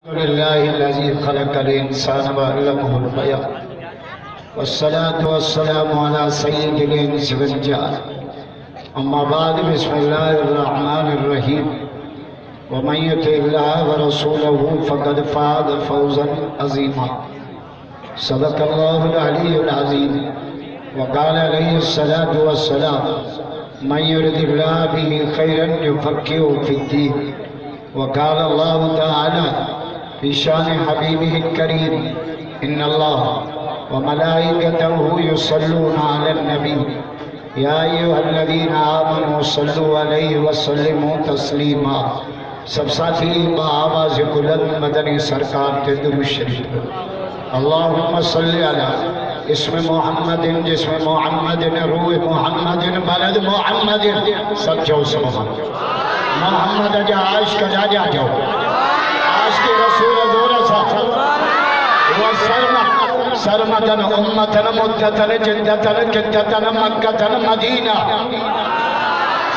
अल्हम्दुलिल्लाहिल्लज़ी खलक़ल इंसान व अल्लमहुल बयान वस्सलातु वस्सलामु अला सय्यिदिल इंसी वल जान अम्मा बाद बिस्मिल्लाहिर रहमानिर रहीम व मन युति'ल्लाह व रसूलहु फ़क़द फ़ाज़ फ़ौज़न अज़ीमा सदक़ल्लाहुल अलीयुल अज़ीम व क़ाल अलैहिस्सलातु वस्सलाम मन युरिदिल्लाहु बिही खैरन युफ़क़्क़िहु फ़िद्दीन व क़ाल अल्लाहु तआला शान हबीबिल करीम इन्नल्लाह व मलाइकतहु युसल्लूना अलन नबी या अय्युहल्लज़ीना आमनू सल्लु अलैहि व सल्लिमू तस्लीमा। सब साथी आवाज़ बुलंद मदनी सरकार के दुरूद शरीफ अल्लाहुम्मा सल्लि अला इसमें मोहम्मदिन जिसमें मोहम्मदिन रूह मोहम्मदिन बलद मोहम्मदिन सब जाओ सुभान मोहम्मद जा आशिक जा जाओ आशिक रसूल दोरा साथ वो सरमतन उम्मतन मुद्दतन जिद्दतन किद्दतन मक्कतन मदीना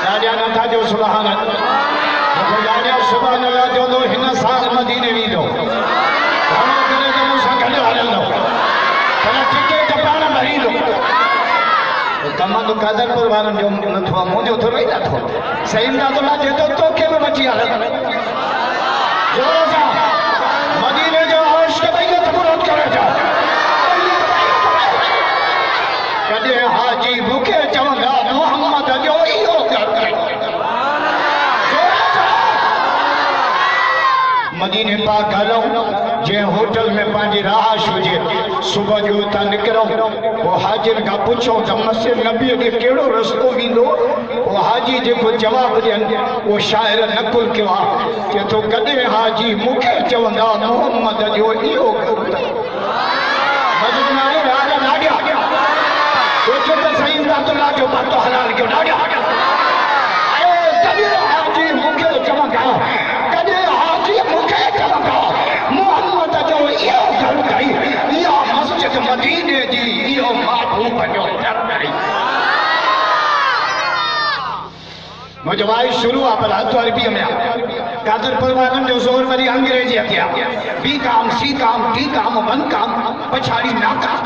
राजा न था जो सुभान अल्लाह राजा सुभान अल्लाह जो दो हिन साल मदीने वी दो हम करे तो मुसा गले हलन दो तने टिके कपाण भरी दो तमाम कादरपुर वारन जो न थो मुजो थो रही ना थो सही ना तो लाजे तो के में बची हलन जोर सा मदीने जो अर्श के बैत पूरा करे जा कदे हाजी भूखे चवंदा मोहम्मद जो इहो कर मदीने पाक हलो जे होटल में पांजी राहश हुजे सुबह जो ता निकरो वो हाजिर का पूछो त मस्जिद नबी के केड़ो रस्तो विंदो वो हाजी जे को जवाब देन वो शायर नकुल के वा के तो कदे हाजी मुखे चवंदा मोहम्मद जो इहो मस्जिद में राजा नाडिया तो जो त सही अब्दुल्ला जो बात हलाल के नाडिया ए कदे हाजी मुखे चवंदा कदे हाजी मुखे चवंदा मोहम्मद जो इहो घर गई या मस्जिद मदीने जी इहो महबूब जो दर गई मुझे भाई शुरू आप रात अरबी में कादर परवानन जो जोर वाली अंग्रेजी हथिया बी काम सी काम डी काम वन काम पछाड़ी ना काम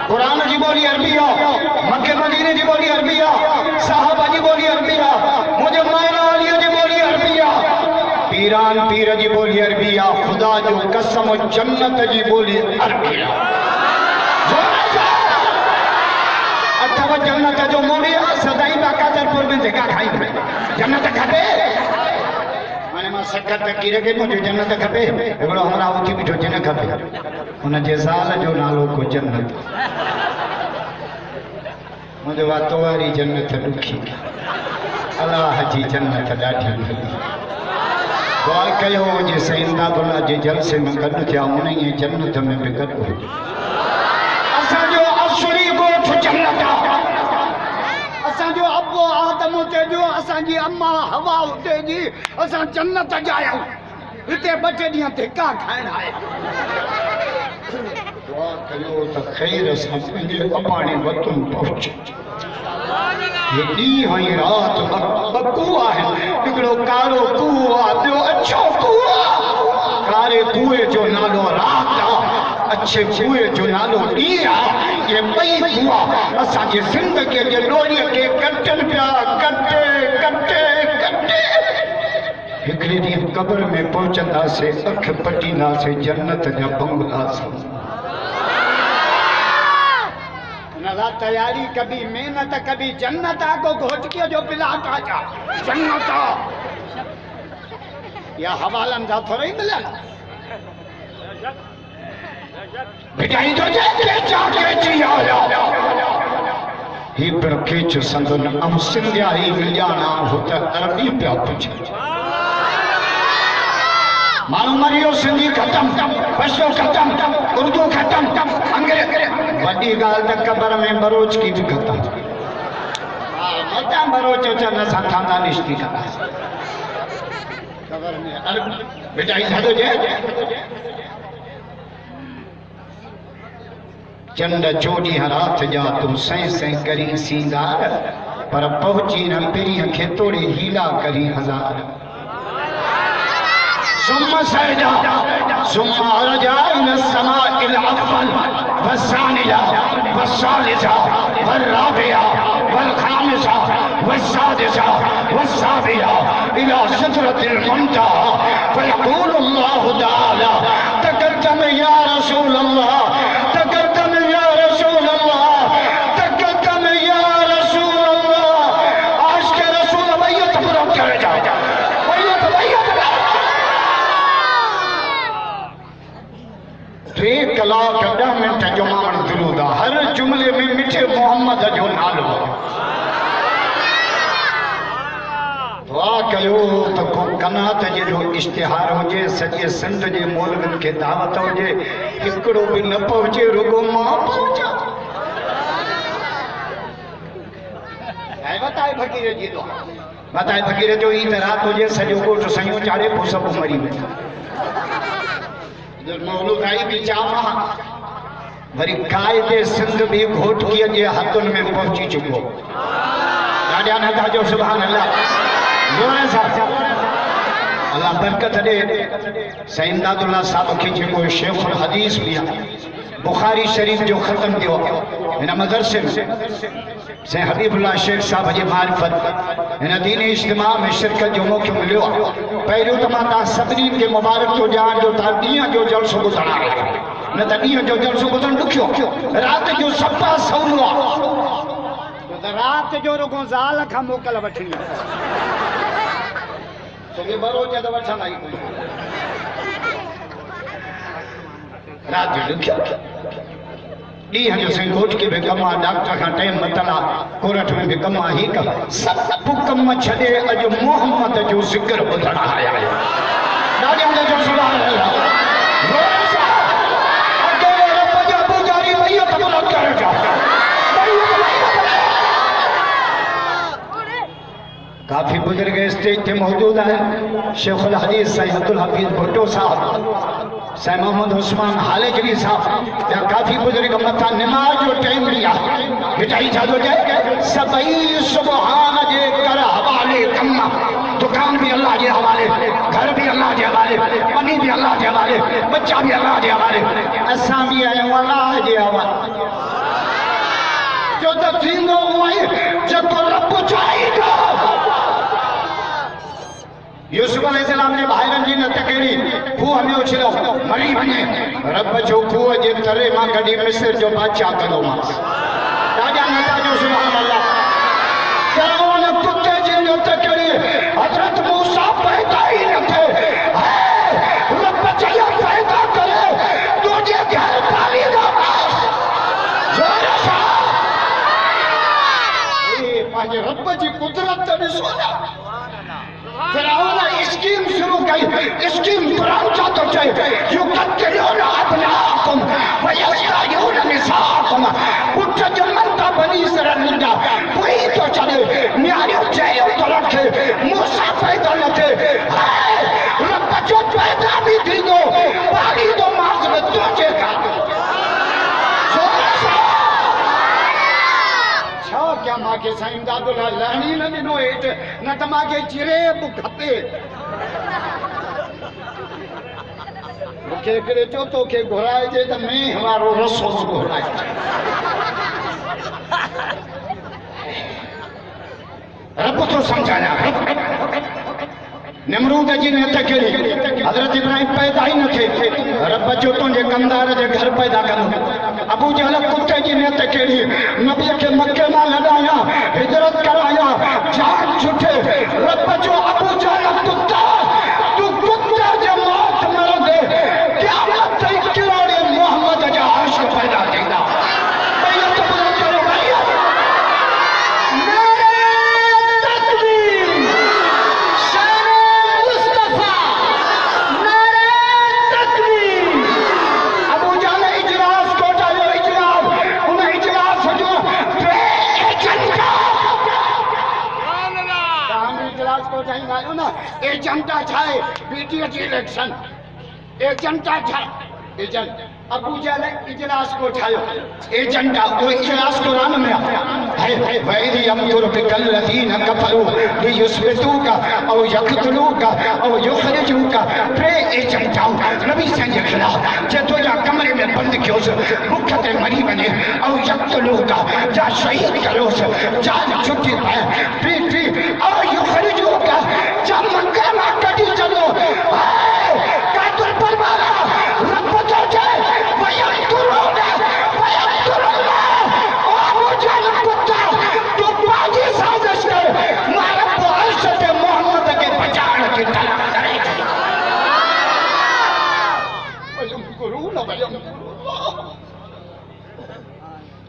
कुरान जी बोली अरबी हो मक्के मदीने जी बोली अरबी हो साहबा जी बोली अरबी हो मुझे मायना वाली जी बोली अरबी हो पीरान पीर जी बोली अरबी हो खुदा जो कसम जन्नत जी बोली अरबी हो अथवा जन्नत जो मोड़ी सदाई कादरपुर में जगह खाई जन्नत खपे माने मां सकत किरे के मुझे जन्नत खपे एगड़ो हमरा उठी बिठो जन खपे उन जे साल जो नालो को जन्नत मुझे वातो वारी जन्नत दुखी अल्लाह जी जन्नत ॾाढी दुआ कयो जे सईंदा बुला जे जलसे में गॾु थिया उन ई जन्नत में बि गॾु हुजे असां जो असली गोठ जन्नत असां जो अबो आदम ते जो असां जी अम्मा हवा उते जी असां जन्नत जाया हिते बटे ॾींहं धिका खाइण आया दुआ कयो त खैर सां पंहिंजे अबाणी वतन पहुचे ये ॾींहं ऐं राति बकू आहे हिकिड़ो कारो कूओ आहे ॿियो अछो कूओ आहे कारे कूए जो नालो राति आहे अच्छे कुएं जो नालो ॾींहुं आहे ये ॿई कुआ असांजी ज़िंदगीअ जे ॾोरीअ खे कटनि पिया कटे कटे कटे हिकिड़े ॾींहुं क़ब्र में पहुचंदासीं अख पटींदासीं जन्नत जा बंगला नला तैयारी कभी मेहनत कभी जन्नत आगो घोटके जो प्लाट आजा जन्नत या हवालन जा थोड़ी मिलन बिटाई तो जे जाके जिया ही पर केच संदन हम सिंधिया ही मिलजाना होता अरबी पे पूछे मानो मरियो सिंधी खत्म पशो खत्म उर्दू खत्म अंग्रेजी बड़ी गाल तक कब्र में बरोच की भी खत्म मता बरोच चन सा थांदा निश्ती का कब्र में अरबी बिटाई छाडो जे चंड चोड़ी रात जा तू सै सै करी सींगार पर पहुंची न पिरी खे तोड़े हीला करी हजार सुम सहजा सुम्मा रजा इला समाइल अव्वल वस्सानिया वस्सालिसा वर्राबिया वल्खामिसा वस्सादिसा वस्साबिया इला सिदरतिल मुंतहा फयक़ूलु अल्लाहु तआला तक़द्दम या रसूल अल्लाह तक़द्दम या रसूल अल्लाह तक़द्दम या रसूल अल्लाह। आज के रसूल बैयत पूरा करे जाओ बैयत 3 कलाक 10 मिनट जो मामन दुरूद हर जुमले में मिठे मोहम्मद जो नालो दुआ कयो त को कनात जो इश्तिहार हुजे सॼे सिंध जे मौलविन खे दावत हुजे हिकिड़ो बि न पहुचे रुगो मां पहुचा बताए फकीर जी दुआ बताए फकीर जो ई त रात हुजे सॼो ॻोठ सयूं चाड़े पोइ सभु मरी वेंदा मौलूद आई बि चामा वरी कायदे सिंध भी घोटकीअ जे हथुनि में पहुची चुको ॾाढा नथा जो सुभान अल्लाह अल्लाह बरकत दे सईद इमदादुल्लाह साहब खे जेको शेखुल हदीस भी बुखारी शरीफ जो ख़त्म किया इन मदरसे में से हबीबुल्लाह शेख साहब जी मारिफत इन दीनी इज्तिमा में शिरकत जो मौक़ो मिलियो पहिरियों त मां तव्हां सभिनी खे मुबारक थो ॾियां जो तव्हां ॾींहं जो जलसो ॿुधण आया न त ॾींहं जो जलसो ॿुधण ॾुखियो राति जो सफ़ा सवलो आहे राति जो रुगो ज़ाल खां मोकल वठणी छोकी बरोज त वठंदा ई कोन राति जो ॾुखियो ॾींहं जो साईं घोट के भी कम आहे डॉक्टर खां टाइम वरितल आहे कोरठ में भी कम आहे ही सभु कम छॾे अॼु मोहम्मद जो ज़िक्र ॿुधण आया आहियूं ॾाढा जो सुभाणे काफी बुजुर्ग स्टेज पे मौजूद है शेखुल हदीस सईद अब्दुल हफीज भुट्टो साहब सईद मोहम्मद उस्मान हालेजरी साहब या काफी बुजुर्ग मथा नमाज जो टाइम लिया बिचाई छाजो जाए सबई सुबहान जे कर हवाले कम्मा दुकान भी अल्लाह के हवाले घर भी अल्लाह के हवाले पनी भी अल्लाह के हवाले बच्चा भी अल्लाह के हवाले असां भी आहियूं अल्लाह के हवाले जो त थींदो उहो जेको रब चाहींदो यूसुफ अलैहिस्सलाम ने भाइरनि जी न तकड़ी खूह में उछलियो मरी वञे रब जो खूह जे तरे मां कढी मिस्र जो बादशाह कंदोमांसि ॾाढा नथा जो सुभाणे अल्लाह फ़िरौन कुते जी न तकड़ी हज़रत मूसा पैदा ही न थे रब चयो पैदा करे तुझे घर पालींदोमांसि जोर सां पंहिंजे रब जी कुदरत ॾिसो न फिरौन स्कीम शुरू कई स्कीम प्रांचा तो चाहे युकत्तिलून अब्नाअकुम व यस्तायून निसाअकुम पुट जमंता बनी इसराइल निंदा कोई तो चले न्यारी चाहिए तो रखे मूसा पैदा न थे रब जो पैदा भी थी दो पानी तो मास में तुझे का क्या मां के साईं इमदादुल्लाह लहणी न ॾिनो हेठि न त मांखे चिरे बि खपे मूंखे हिकिड़े चयो तोखे घुराइजे त मेंह वारो रसो घुराइजे रब तो समझाया निमरूद जी ने तकड़ी हजरत इब्राहिम पैदा ही न थे रब जो तुझे कंदार जे घर पैदा कंदो अबू जहल कुत्ते जी ने तकड़ी नबी के मक्के में लड़ाया हिजरत कराया जान छुटे रब जो अबू जहल कुत्ता तू कुत्ते जे मौत मर दे क़यामत ताईं किराड़े मोहम्मद जा अर्श पैदा थींदा बैत पूरो करो बैत एजेंटा छाए बीटीए जी इलेक्शन एजेंटा छा एजेंट अबू जहल इजलास को ठायो एजेंटा वो इजलास कुरान में है वैरी अमर बिकल लदीन कफरू लियुस्बितूका औ यक़तलूका औ युखरिजूका प्रे एजेंटा नबी संग जे तो जा कमरे में बंद कियोस भूख ते मरी वने औ यक्तलूका जा शहीद करोस जा छुट्टी पाए पीटी औ युखरिजूका जा मक्का में कटी चलो कातुल परवारा रब तो जे वयक्तुरूना ओ मुझे कुत्ता तू बाजी साजिश कर मारा बुअशत मोहम्मद के बचाने की तलब करे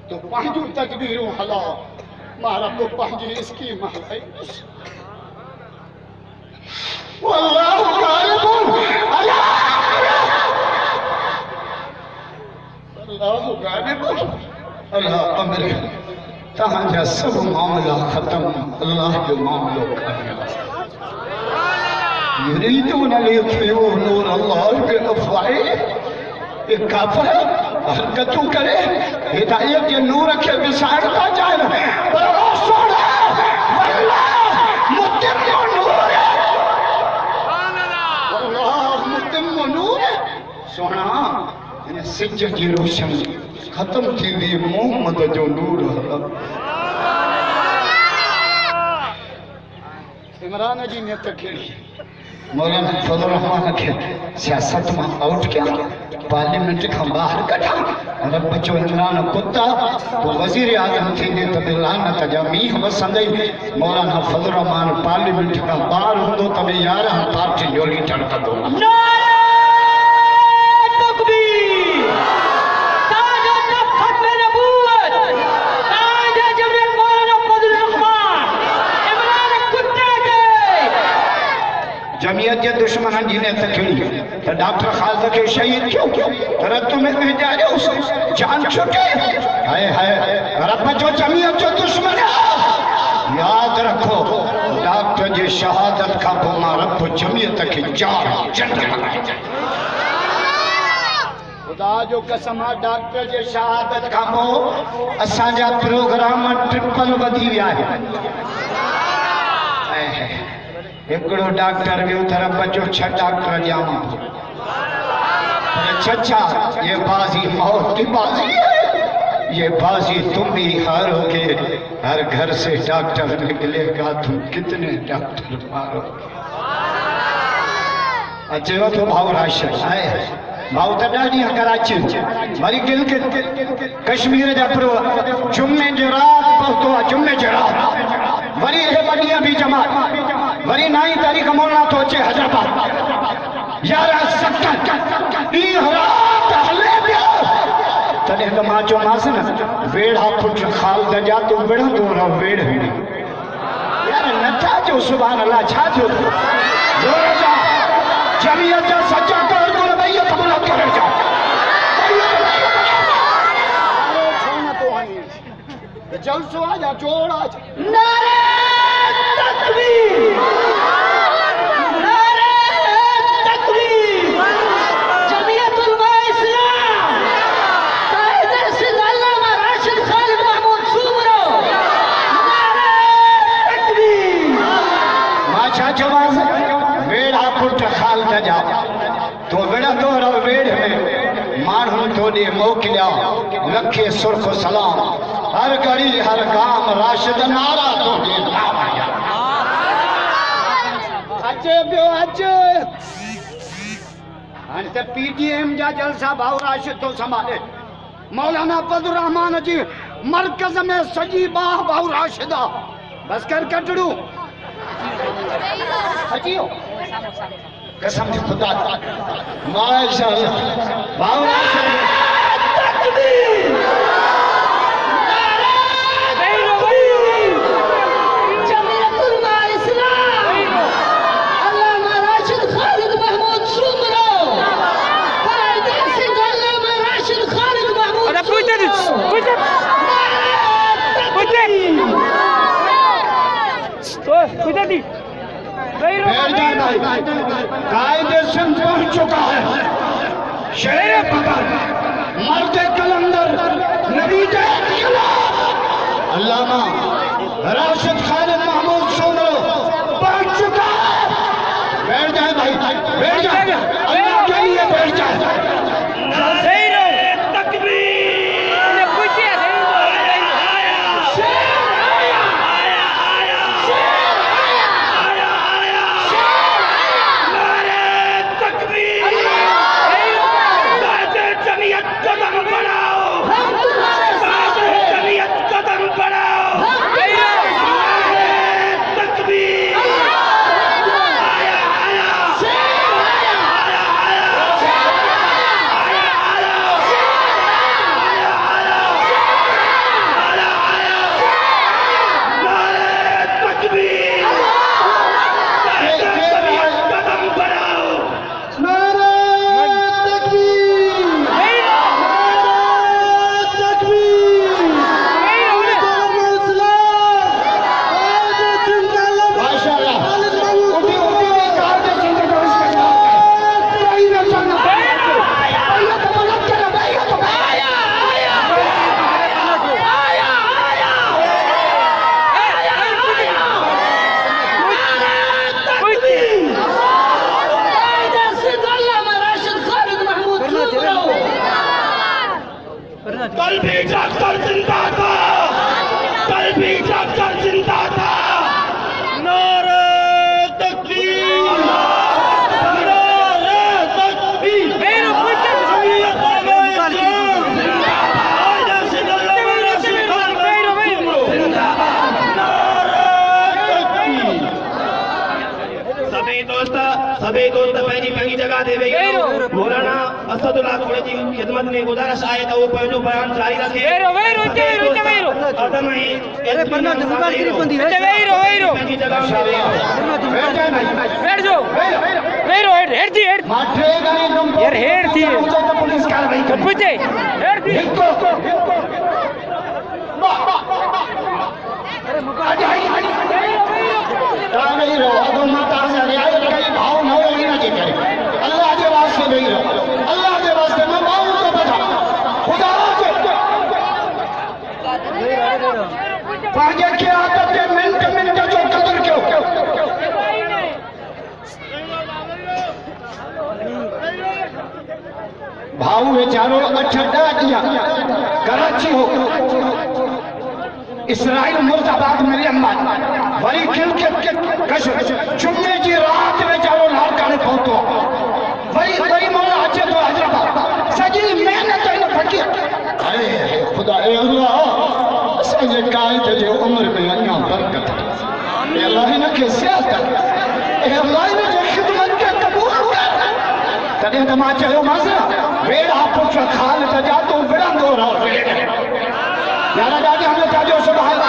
तो पांचू तकबीरों हला मारा तो पांची इसकी महलाई वल्लाहु गालिबुन अला अल्लाहु गालिबुन अला अमर तहांजा सब मामला खत्म अल्लाह जो मामलो कामयाब युरीदून लियुत्फिऊ नूर अल्लाह बिअफ़वाहिहिम एक काफिर हरकतों करे हिदायत के नूर के विसारता जाए पर ओ सोना वल्लाह मुतिम्मु नूर अल्लाह मुतिम्मु नूर सोना इन सिज की रोशनी खत्म थी वी मोहम्मद जो नूर इमरान जी ने तकड़ी मौलाना फजल रहमान के सियासत में आउट किया पार्लियामेंट का बाहर कटा और बच्चों इमरान कुत्ता तो वजीर आजम थी ने तबे लानत जमी वसंदई मौलाना फजल रहमान पार्लियामेंट का बाहर होंदो तबे यार हम पार्टी जोली टड़कदो जमीयत के दुश्मन जी ने तकड़ी तो डॉक्टर खालद के शहीद क्यों रत में कह जा रहे उस जान छुटे हाय हाय रब जो जमीयत जो दुश्मन है याद रखो डॉक्टर जी शहादत का बोमा रब जमीयत की जान जंग लगाए खुदा जो कसम डॉक्टर जी शहादत का मो असांजा प्रोग्राम ट्रिपल वधी विया है एकड़ो डॉक्टर भी उधर बचो छ डॉक्टर जामा चचा ये बाजी मौत की बाजी है ये बाजी तुम भी हारोगे हर घर से डॉक्टर निकलेगा तुम कितने डॉक्टर मारोगे अचे तो भाव राशन आए भाव तो ॾाढी कराची वरी कश्मीर जा प्रो जुम्मे जो रात पहुतो आहे जुम्मे जो रात वरी हे बड़िया भी जमात वरी 9 तारीख मौलाना तो अचे हैदराबाद 11 सप्ताह दी रात हले पियो तॾहिं त मां चयोमांसि न वेड़ा पुट खालद जा तूं विढ़ंदो रह वेड़ यार नथा जो सुभान अल्लाह छा थियो जोर जा जमीयत जा सच्चा कर तो भैया कबूल करे जा जलसो आ जा जोड़ आ जा नारे तकबीर नारे तकबीर जमीयत उलमा इस्लाम कायदे से अल्लामा राशिद खालिद महमूद सुमरो नारे तकबीर मां जवाब वेड़ा पुट खालद जा तो वेड़ा तो वेड़ में मानू थोड़ी मोकलिया लखे सुर्ख सलाम हर घड़ी हर काम राशिद नारा तो अचे पियो अचे हाणे त पीटीएम जा जलसा भाउ राशिद तो संभाले मौलाना फजल रहमान जी मरकज में सजी बाह भाउ राशिद बस कर कटड़ू अचियो कसम खुदा माशाअल्लाह भाउ तकबीर जमीयत उलमा इस्लाम अल्लामा राशिद खालिद महमूद सुमरो कायदे से अल्लामा राशिद खालिद महमूद अरे पूछे दी कायदे से पहुंच चुका है शेर बदर मर्द कलंदर नबी अल्लामा राशिद खालिद महमूद सुमरो पहुंच चुका है बैठ जाए भाई बैठ जाए अल्लाह के लिए बैठ जाए भी डॉक्टर जिंदा था, कल भी डॉक्टर जिंदा था। नारे तकबीर, नारे तकबीर। सभी दोस्त पंहिंजी पंहिंजी जगह ते वेही मौलाना असदुल्लाह खोड़े जी खिदमत में गुज़ारिश आहे त उहो पंहिंजो बयान जारी रखे। अल्लाह के वास्ते नहीं रहो, अल्लाह के वास्ते मैं माऊं तो बता खुदा से पाजे के आदत के मिनट मिनट जो कदर क्यों भाऊ बेचारो 8 दिया कराची हो इसराइल मुर्दाबाद मेरी अम्मा वरी खिल के कश जुम्मे की रात में चारो लाल काने पहुंचो वरी मौला अचे तो हैदराबाद सजी मेहनत इन फकी अरे खुदा ए अल्लाह सजे कायद जे उम्र में अन्ना बरकत ए अल्लाह ने के सेहत ए अल्लाह ने जे खिदमत के कबूल कर तदे त मां चयो मासा वेड़ा पुछ खाल त जा तू विड़ंदो रहो यारा दादी हमने ताजो सुभान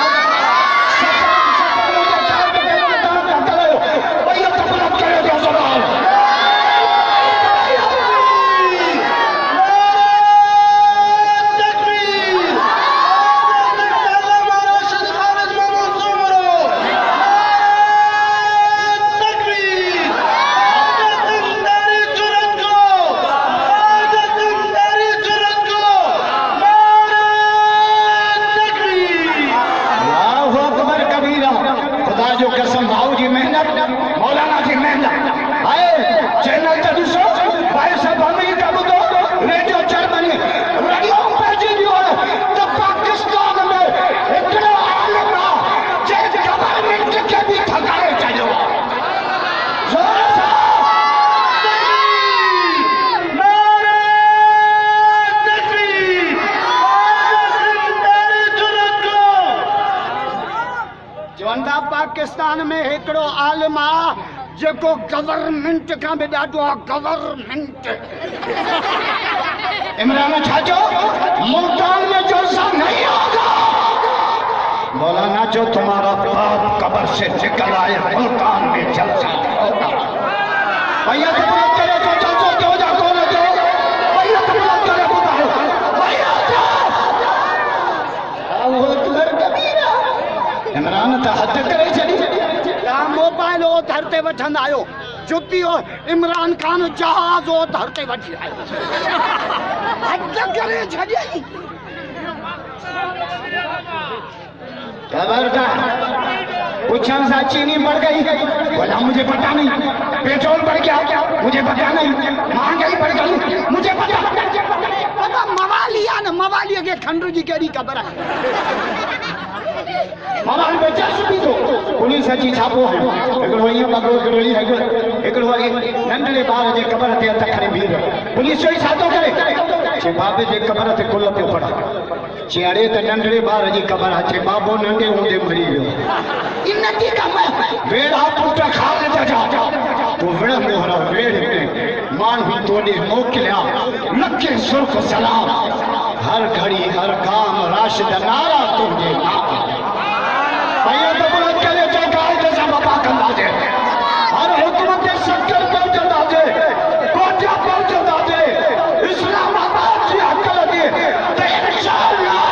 मौलाना की मेहनत आए चैनल ते ॾिसो भाई साहब अमेरिका ॿुधो रेडियो जर्मनी रेडियो पैजी वियो त पाकिस्तान में हिकिड़ो आलिम जे गवर्नमेंट खे बि ठगाए छॾियो ज़ोर सां नारे तकबीर चवंदा पाकिस्तान में हिकिड़ो आलिम जेको गवर्नमेंट का भी ॾाढो आहे गवर्नमेंट इमरान छाजो मुल्तान में जलसा नहीं होगा मौलाना जो तुम्हारा बाप कब्र से निकल आए मुल्तान में जलसा होगा भैया तुम लोग करे तो जलसो जो जा कौन जो भैया तुम लोग करे बुधाओ भैया वो अकबर कबीरा इमरान तो हद करे छड़ी मोबाइल ओ धरते वठंदा आयो जुती ओ इमरान खान जहाज ओ धरते वठी आयो हद करे छड़ी खबरदार पूछन सा चीनी बढ़ गई बोला मुझे पता नहीं पेट्रोल बढ़ गया मुझे पता नहीं महंगाई बढ़ गई मुझे पता मवालिया न मवालिया के खंडू जी केड़ी खबर है मवाल बेचा सुबी तो पुलिस अची छापो एकड़ो इयो बगो एकड़ो एकड़ो नंढड़े बार जे कबर ते हथ खणी बीह पुलिस जो ही साथो करे जे बाबे जे कबर ते कुल पे पड़ा चेड़े त नंढड़े बार जी कबर अचे बाबो नंढे हूंदे मरी वियो इन की कम वेड़ा पुट खाल त जा तो विड़ मोहरा वेड़ में मानू तोड़े मोकलिया लखे सुर्ख सलाम हर घड़ी हर काम राशिद नारा तुझे भैया तो बुलंद करे जो गाय जैसा बाबा कंदा जे हर हुकूमत के शक्कर पहुंचता जे कोटा पहुंचता जे इस्लामाबाद की अकल दे ते इंशाअल्लाह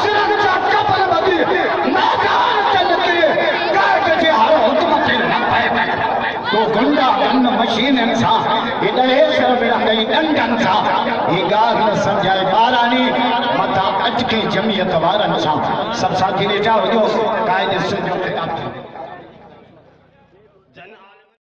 सिरंजा कबर बदी मैदान चल के गाय जे हर हुकूमत के न पाए तो गुंडा गन मशीन इंसान इधरे सर में गई डंडन सा ये गाल न समझाए बारानी मता अज के जमीयत वारन सा सब साथी ने जाओ जो कायदे से जो